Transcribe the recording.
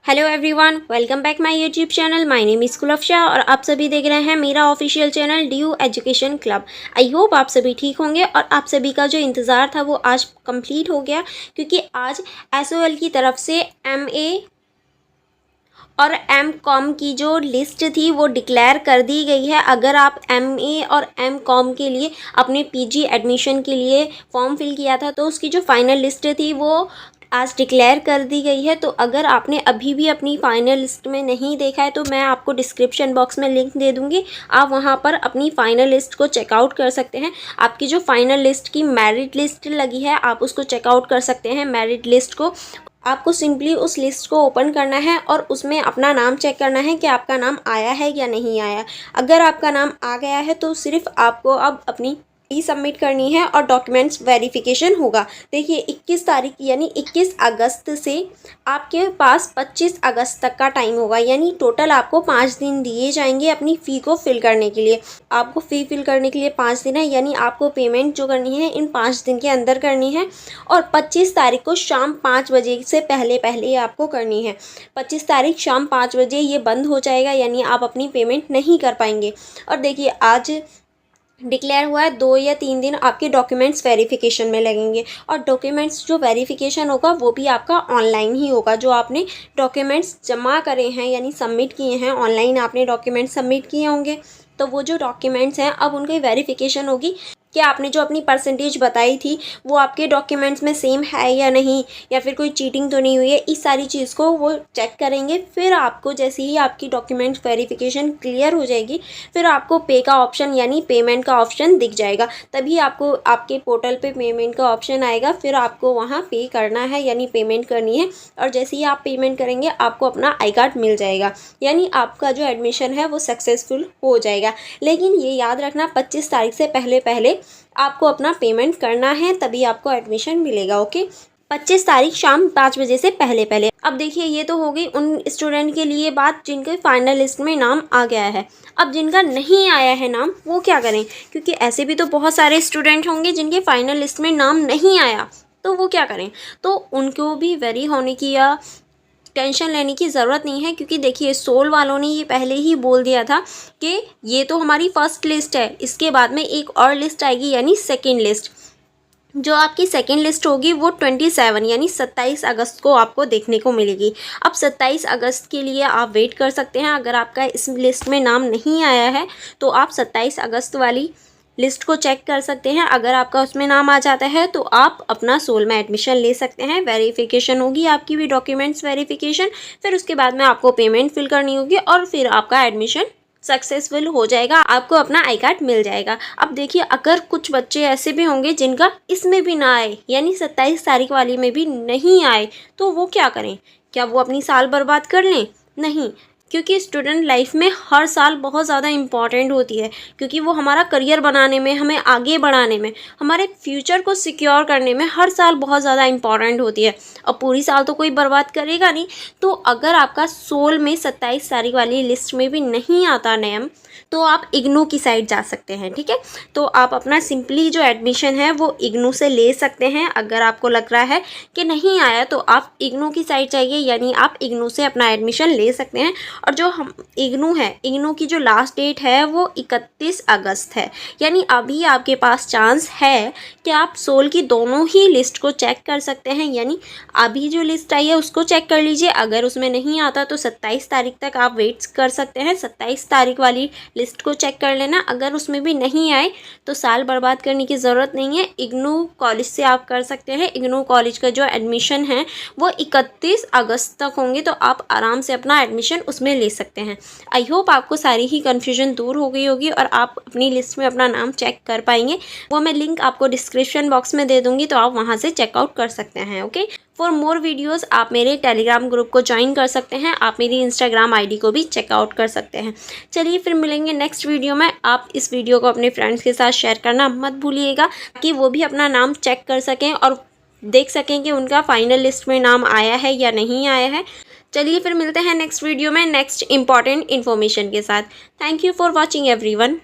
Hello everyone, welcome back my YouTube channel. My name is Kulfasha और आप सभी देख रहे हैं मेरा official channel DU education club. I hope आप सभी ठीक होंगे और आप सभी का जो इंतज़ार था वो आज कंप्लीट हो गया, क्योंकि आज SOL की तरफ से MA और MCOM की जो लिस्ट थी वो डिक्लेयर कर दी गई है। अगर आप MA और MCOM के लिए अपने PG एडमिशन के लिए फॉर्म फिल किया था तो उसकी जो फाइनल लिस्ट थी वो आज डिक्लेयर कर दी गई है। तो अगर आपने अभी भी अपनी फाइनल लिस्ट में नहीं देखा है तो मैं आपको डिस्क्रिप्शन बॉक्स में लिंक दे दूँगी, आप वहाँ पर अपनी फ़ाइनल लिस्ट को चेकआउट कर सकते हैं। आपकी जो फाइनल लिस्ट की मेरिट लिस्ट लगी है आप उसको चेकआउट कर सकते हैं। मेरिट लिस्ट को आपको सिंपली उस लिस्ट को ओपन करना है और उसमें अपना नाम चेक करना है कि आपका नाम आया है या नहीं आया। अगर आपका नाम आ गया है तो सिर्फ आपको अब अपनी सबमिट करनी है और डॉक्यूमेंट्स वेरिफिकेशन होगा। देखिए 21 तारीख यानी 21 अगस्त से आपके पास 25 अगस्त तक का टाइम होगा, यानी टोटल आपको 5 दिन दिए जाएंगे अपनी फ़ी को फिल करने के लिए। आपको फ़ी फिल करने के लिए 5 दिन है, यानी आपको पेमेंट जो करनी है इन 5 दिन के अंदर करनी है और 25 तारीख को शाम 5 बजे से पहले आपको करनी है। 25 तारीख शाम 5 बजे ये बंद हो जाएगा, यानी आप अपनी पेमेंट नहीं कर पाएंगे। और देखिए आज डिक्लेयर हुआ है 2 या 3 दिन आपके डॉक्यूमेंट्स वेरिफिकेशन में लगेंगे और डॉक्यूमेंट्स जो वेरिफिकेशन होगा वो भी आपका ऑनलाइन ही होगा। जो आपने डॉक्यूमेंट्स जमा करे हैं यानी सबमिट किए हैं, ऑनलाइन आपने डॉक्यूमेंट्स सबमिट किए होंगे, तो वो जो डॉक्यूमेंट्स हैं अब उनकी वेरिफिकेशन होगी कि आपने जो अपनी परसेंटेज बताई थी वो आपके डॉक्यूमेंट्स में सेम है या नहीं, या फिर कोई चीटिंग तो नहीं हुई है। इस सारी चीज़ को वो चेक करेंगे। फिर आपको जैसे ही आपकी डॉक्यूमेंट्स वेरिफिकेशन क्लियर हो जाएगी फिर आपको पे का ऑप्शन यानी पेमेंट का ऑप्शन दिख जाएगा। तभी आपको आपके पोर्टल पे पेमेंट का ऑप्शन आएगा, फिर आपको वहाँ पे करना है यानी पेमेंट करनी है। और जैसे ही आप पेमेंट करेंगे आपको अपना आई कार्ड मिल जाएगा, यानी आपका जो एडमिशन है वो सक्सेसफुल हो जाएगा। लेकिन ये याद रखना 25 तारीख से पहले आपको अपना पेमेंट करना है, तभी आपको एडमिशन मिलेगा। ओके, 25 तारीख शाम 5 बजे से पहले। अब देखिए ये तो हो गई उन स्टूडेंट के लिए बात जिनके फाइनल लिस्ट में नाम आ गया है। अब जिनका नहीं आया है नाम वो क्या करें, क्योंकि ऐसे भी तो बहुत सारे स्टूडेंट होंगे जिनके फाइनल लिस्ट में नाम नहीं आया, तो वो क्या करें। तो उनको भी वेरी होने की या टेंशन लेने की ज़रूरत नहीं है, क्योंकि देखिए सोल वालों ने ये पहले ही बोल दिया था कि ये तो हमारी फर्स्ट लिस्ट है, इसके बाद में एक और लिस्ट आएगी यानी सेकंड लिस्ट। जो आपकी सेकंड लिस्ट होगी वो 27 यानी 27 अगस्त को आपको देखने को मिलेगी। अब 27 अगस्त के लिए आप वेट कर सकते हैं। अगर आपका इस लिस्ट में नाम नहीं आया है तो आप 27 अगस्त वाली लिस्ट को चेक कर सकते हैं। अगर आपका उसमें नाम आ जाता है तो आप अपना सोल में एडमिशन ले सकते हैं। वेरिफिकेशन होगी आपकी भी, डॉक्यूमेंट्स वेरिफिकेशन, फिर उसके बाद में आपको पेमेंट फिल करनी होगी और फिर आपका एडमिशन सक्सेसफुल हो जाएगा, आपको अपना आई कार्ड मिल जाएगा। अब देखिए अगर कुछ बच्चे ऐसे भी होंगे जिनका इसमें भी ना आए यानी 27 तारीख वाली में भी नहीं आए, तो वो क्या करें। क्या वो अपनी साल बर्बाद कर लें? नहीं, क्योंकि स्टूडेंट लाइफ में हर साल बहुत ज़्यादा इम्पॉर्टेंट होती है, क्योंकि वो हमारा करियर बनाने में, हमें आगे बढ़ाने में, हमारे फ्यूचर को सिक्योर करने में हर साल बहुत ज़्यादा इम्पॉर्टेंट होती है। और पूरी साल तो कोई बर्बाद करेगा नहीं। तो अगर आपका सोल में 27 तारीख वाली लिस्ट में भी नहीं आता नेम, तो आप इग्नू की साइड जा सकते हैं। ठीक है, तो आप अपना सिंपली जो एडमिशन है वो इग्नू से ले सकते हैं। अगर आपको लग रहा है कि नहीं आया तो आप इग्नू की साइड जाइए, यानी आप इग्नू से अपना एडमिशन ले सकते हैं। और जो हम इग्नू है, इग्नू की जो लास्ट डेट है वो 31 अगस्त है, यानी अभी आपके पास चांस है कि आप सोल की दोनों ही लिस्ट को चेक कर सकते हैं। यानी अभी जो लिस्ट आई है उसको चेक कर लीजिए, अगर उसमें नहीं आता तो 27 तारीख तक आप वेट कर सकते हैं। 27 तारीख वाली लिस्ट को चेक कर लेना। अगर उसमें भी नहीं आए तो साल बर्बाद करने की ज़रूरत नहीं है, इग्नू कॉलेज से आप कर सकते हैं। इग्नू कॉलेज का जो एडमिशन है वो 31 अगस्त तक होंगे, तो आप आराम से अपना एडमिशन उसमें ले सकते हैं। आई होप आपको सारी ही कन्फ्यूजन दूर हो गई होगी और आप अपनी लिस्ट में अपना नाम चेक कर पाएंगे। वो मैं लिंक आपको डिस्क्रिप्शन बॉक्स में दे दूँगी, तो आप वहाँ से चेकआउट कर सकते हैं। ओके, फॉर मोर वीडियोज़ आप मेरे टेलीग्राम ग्रुप को ज्वाइन कर सकते हैं। आप मेरी इंस्टाग्राम ID को भी चेकआउट कर सकते हैं। चलिए फिर मिलेंगे नेक्स्ट वीडियो में। आप इस वीडियो को अपने फ्रेंड्स के साथ शेयर करना मत भूलिएगा, ताकि वो भी अपना नाम चेक कर सकें और देख सकें कि उनका फाइनल लिस्ट में नाम आया है या नहीं आया है। चलिए फिर मिलते हैं नेक्स्ट वीडियो में नेक्स्ट इंपॉर्टेंट इन्फॉर्मेशन के साथ। Thank you for watching everyone.